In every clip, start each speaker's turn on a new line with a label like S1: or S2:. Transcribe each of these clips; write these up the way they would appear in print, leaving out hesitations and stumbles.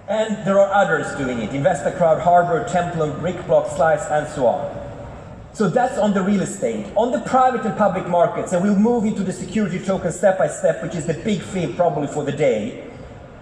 S1: And there are others doing it, Investacrowd, Harbor, Templum, Brickblock, Slice, and so on. So that's on the real estate. On the private and public markets, and we'll move into the security token step by step, which is the big theme probably for the day.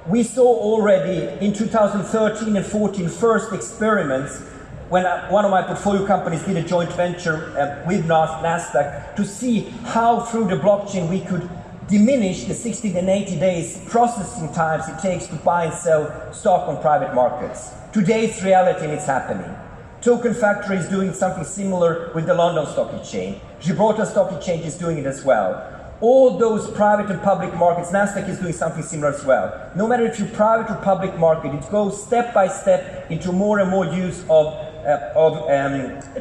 S1: We saw already in 2013 and 14 first experiments when one of my portfolio companies did a joint venture with Nasdaq to see how through the blockchain we could diminish the 60 and 80 days processing times it takes to buy and sell stock on private markets. Today's reality, and it's happening. Token Factory is doing something similar with the London Stock Exchange. Gibraltar Stock Exchange is doing it as well. All those private and public markets, Nasdaq is doing something similar as well. No matter if you're private or public market, it goes step by step into more and more use of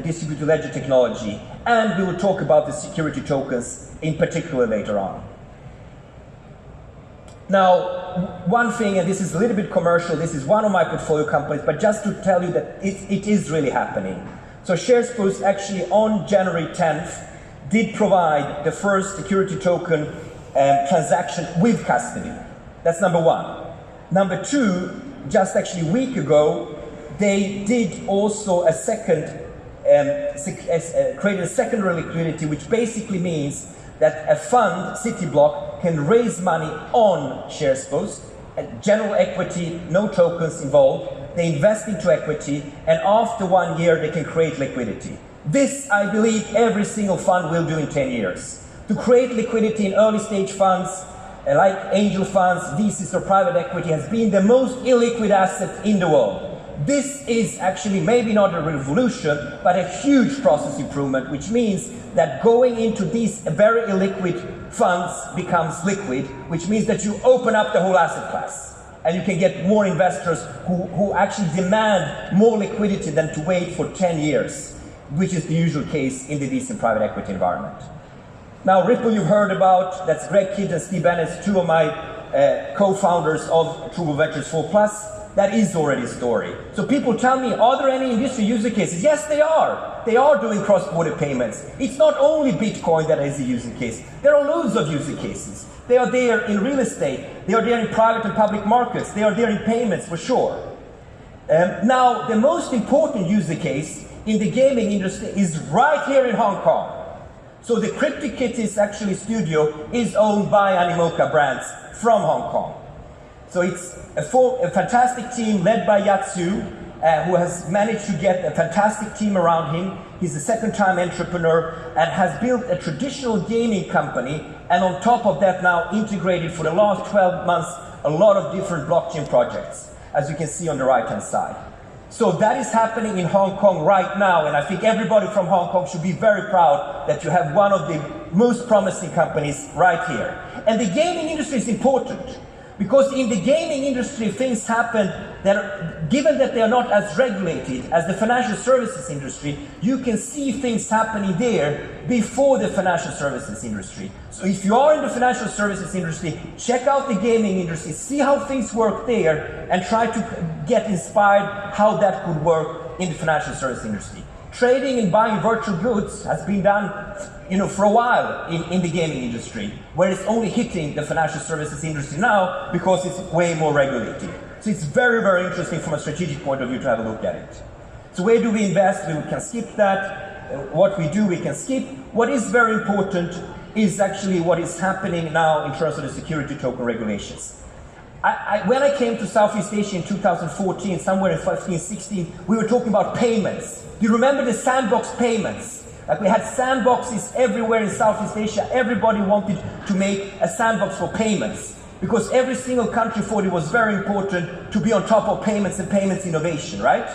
S1: distributed ledger technology. And we will talk about the security tokens in particular later on. Now, one thing, and this is a little bit commercial, this is one of my portfolio companies, but just to tell you that it is really happening. So SharesPost actually on January 10th did provide the first security token transaction with custody. That's number one. Number two, just actually a week ago, they did also a created a secondary liquidity, which basically means that a fund, Cityblock, can raise money on SharesPost, general equity, no tokens involved. They invest into equity, and after 1 year, they can create liquidity. This, I believe, every single fund will do in 10 years. To create liquidity in early stage funds, like angel funds, VCs, or private equity, has been the most illiquid asset in the world. This is actually maybe not a revolution, but a huge process improvement, which means that going into these very illiquid funds becomes liquid, which means that you open up the whole asset class. And you can get more investors who actually demand more liquidity than to wait for 10 years, which is the usual case in the decent private equity environment. Now, Ripple you've heard about, that's Greg Kidd and Steve Bennett, two of my co-founders of True Ventures 4+. That is already a story. So people tell me, are there any industry user cases? Yes, they are. They are doing cross-border payments. It's not only Bitcoin that is a user case. There are loads of user cases. They are there in real estate. They are there in private and public markets. They are there in payments for sure. Now, the most important user case in the gaming industry is right here in Hong Kong. So the CryptoKitties actually studio is owned by Animoca Brands from Hong Kong. So it's a fantastic team led by Yatsu, who has managed to get a fantastic team around him. He's a second-time entrepreneur and has built a traditional gaming company, and on top of that now integrated for the last 12 months a lot of different blockchain projects, as you can see on the right-hand side. So that is happening in Hong Kong right now, and I think everybody from Hong Kong should be very proud that you have one of the most promising companies right here. And the gaming industry is important, because in the gaming industry things happen that, given that they are not as regulated as the financial services industry, you can see things happening there before the financial services industry. So if you are in the financial services industry, check out the gaming industry, see how things work there, and try to get inspired how that could work in the financial services industry. Trading and buying virtual goods has been done, for a while in the gaming industry, where it's only hitting the financial services industry now because it's way more regulated. So it's very, very interesting from a strategic point of view to have a look at it. So where do we invest? We can skip that. What we do, we can skip. What is very important is actually what is happening now in terms of the security token regulations. When I came to Southeast Asia in 2014, somewhere in 2015, 16, we were talking about payments. Do you remember the sandbox payments? Like we had sandboxes everywhere in Southeast Asia. Everybody wanted to make a sandbox for payments because every single country thought it was very important to be on top of payments and payments innovation, right?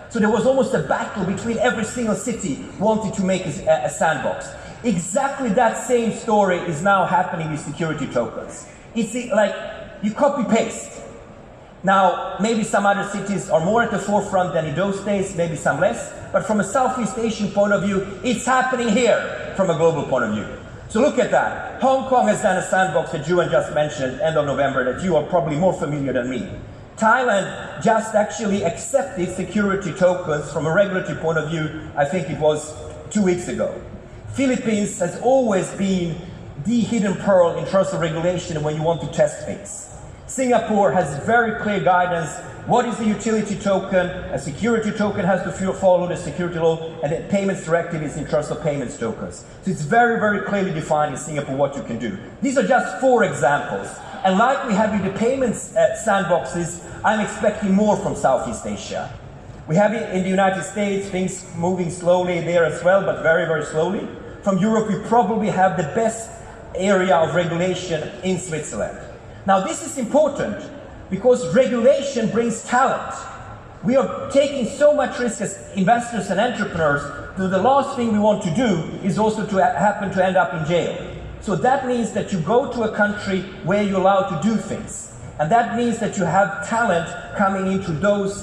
S1: So there was almost a battle between every single city wanting to make a sandbox. Exactly that same story is now happening with security tokens. It's like you copy-paste. Now, maybe some other cities are more at the forefront than in those days, maybe some less, but from a Southeast Asian point of view, it's happening here from a global point of view. So look at that. Hong Kong has done a sandbox that Juan just mentioned, end of November, that you are probably more familiar than me. Thailand just actually accepted security tokens from a regulatory point of view, I think it was 2 weeks ago. Philippines has always been the hidden pearl in terms of regulation when you want to test things. Singapore has very clear guidance What is the utility token? A security token has to follow the security law, and the payments directive is in terms of payments tokens. So it's very, very clearly defined in Singapore what you can do. These are just 4 examples. And like we have in the payments sandboxes, I'm expecting more from Southeast Asia. We have it in the United States, things moving slowly there as well, but very, very slowly. From Europe, we probably have the best area of regulation in Switzerland. Now, this is important because regulation brings talent. We are taking so much risk as investors and entrepreneurs that the last thing we want to do is also to happen to end up in jail. So that means that you go to a country where you're allowed to do things. And that means that you have talent coming into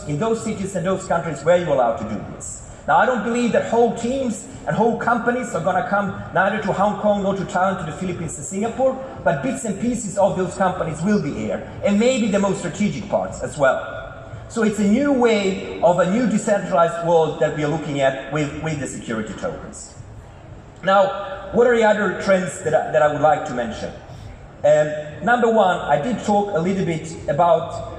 S1: in those cities and those countries where you're allowed to do this. Now, I don't believe that whole teams and whole companies are going to come neither to Hong Kong nor to Thailand, to the Philippines, to Singapore, but bits and pieces of those companies will be here, and maybe the most strategic parts as well. So it's a new way of a new decentralized world that we are looking at with the security tokens. Now, what are the other trends that I would like to mention? Number one, I did talk a little bit about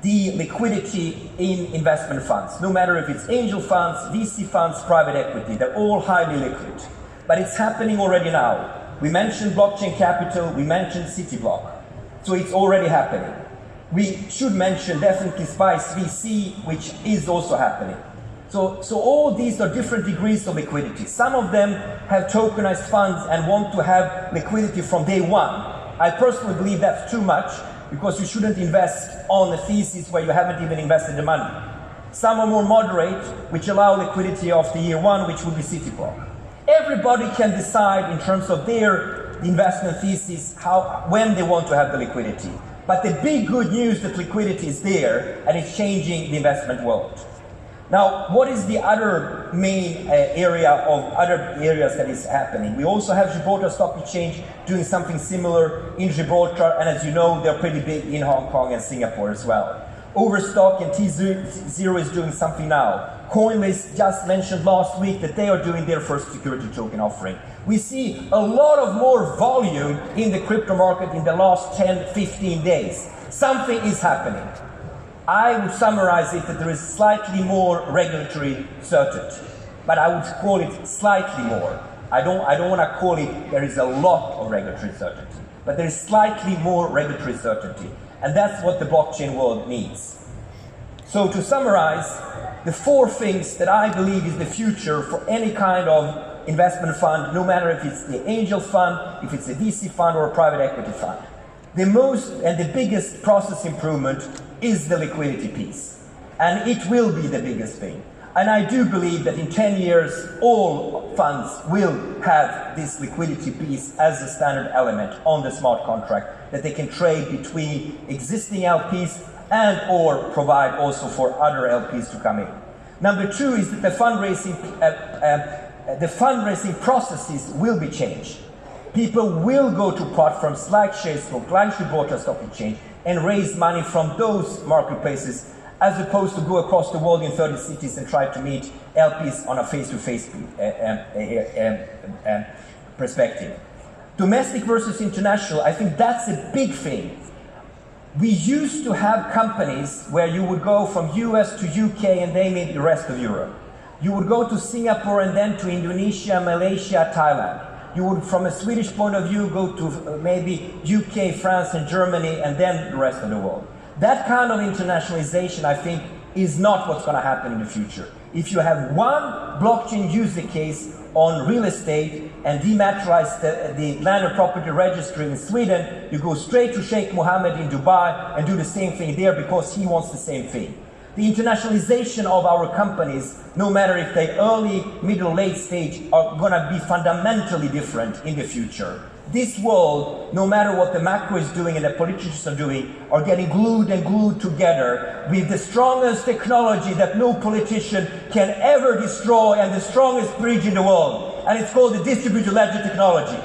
S1: the liquidity in investment funds. No matter if it's angel funds, VC funds, private equity, they're all highly liquid. But it's happening already now. We mentioned blockchain capital, we mentioned CityBlock. So it's already happening. We should mention definitely Spice VC, which is also happening. So all these are different degrees of liquidity. Some of them have tokenized funds and want to have liquidity from day one. I personally believe that's too much, because you shouldn't invest on a thesis where you haven't even invested the money. Some are more moderate, which allow liquidity after year one, which would be CityBlock. Everybody can decide in terms of their investment thesis when they want to have the liquidity. But the big good news that liquidity is there and it's changing the investment world. Now, what is the other main areas that is happening? We also have Gibraltar Stock Exchange doing something similar in Gibraltar, and as you know, they're pretty big in Hong Kong and Singapore as well. Overstock and T0 is doing something now. Coinlist just mentioned last week that they are doing their first security token offering. We see a lot of more volume in the crypto market in the last 10, 15 days. Something is happening. I would summarize it that there is slightly more regulatory certainty, but I would call it slightly more. I don't want to call it there is a lot of regulatory certainty, but there is slightly more regulatory certainty, and that's what the blockchain world needs. So to summarize, the 4 things that I believe is the future for any kind of investment fund, no matter if it's the angel fund, if it's a VC fund or a private equity fund. The most and the biggest process improvement is the liquidity piece. And it will be the biggest thing. And I do believe that in 10 years, all funds will have this liquidity piece as a standard element on the smart contract that they can trade between existing LPs and or provide also for other LPs to come in. Number 2 is that the fundraising processes will be changed. People will go to platforms like Sharespok, like Gibraltar Stock Exchange, and raise money from those marketplaces, as opposed to go across the world in 30 cities and try to meet LPs on a face-to-face perspective. Domestic versus international, I think that's a big thing. We used to have companies where you would go from US to UK and they made the rest of Europe. You would go to Singapore and then to Indonesia, Malaysia, Thailand. You would, from a Swedish point of view, go to maybe UK, France, and Germany, and then the rest of the world. That kind of internationalization, I think, is not what's going to happen in the future. If you have one blockchain user case on real estate and dematerialize the land and property registry in Sweden, you go straight to Sheikh Mohammed in Dubai and do the same thing there because he wants the same thing. The internationalization of our companies, no matter if they're early, middle, late stage, are going to be fundamentally different in the future. This world, no matter what the macro is doing and the politicians are doing, are getting glued together with the strongest technology that no politician can ever destroy and the strongest bridge in the world. And it's called the distributed ledger technology.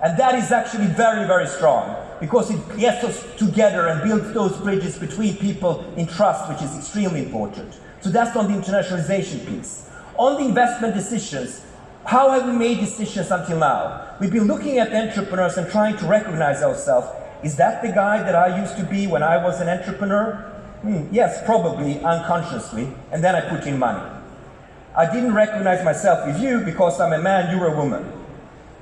S1: And that is actually very, very strong, because it gets us together and builds those bridges between people in trust, which is extremely important. So that's on the internationalization piece. On the investment decisions, how have we made decisions until now? We've been looking at entrepreneurs and trying to recognize ourselves. Is that the guy that I used to be when I was an entrepreneur? Yes, probably, unconsciously, and then I put in money. I didn't recognize myself with you because I'm a man, you're a woman.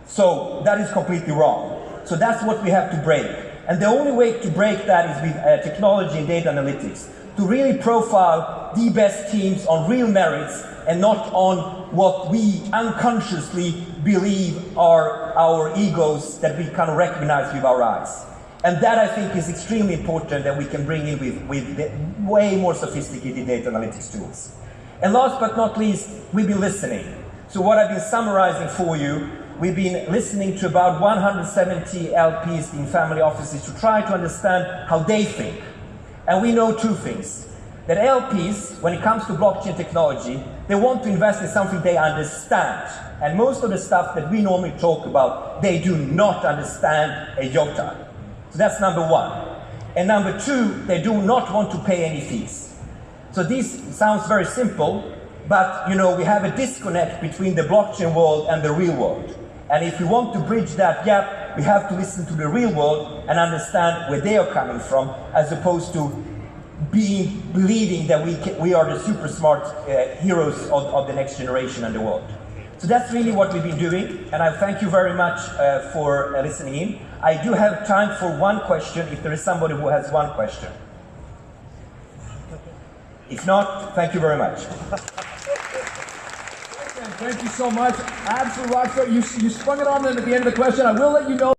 S1: So that is completely wrong. So that's what we have to break. And the only way to break that is with technology and data analytics, to really profile the best teams on real merits and not on what we unconsciously believe are our egos that we can recognize with our eyes. And that, I think, is extremely important that we can bring in with the way more sophisticated data analytics tools. And last but not least, we've been listening. So what I've been summarizing for you, we've been listening to about 170 LPs in family offices to try to understand how they think. And we know two things. That LPs, when it comes to blockchain technology, they want to invest in something they understand. And most of the stuff that we normally talk about, they do not understand a iota. So that's number one. And number two, they do not want to pay any fees. So this sounds very simple, but we have a disconnect between the blockchain world and the real world. And if we want to bridge that gap, we have to listen to the real world and understand where they are coming from, as opposed to believing that we are the super smart heroes of the next generation and the world. So that's really what we've been doing, and I thank you very much for listening in. I do have time for one question, if there is somebody who has one question. If not, thank you very much.
S2: Thank you so much. Absolute rockstar. You sprung it on at the end of the question. I will let you know.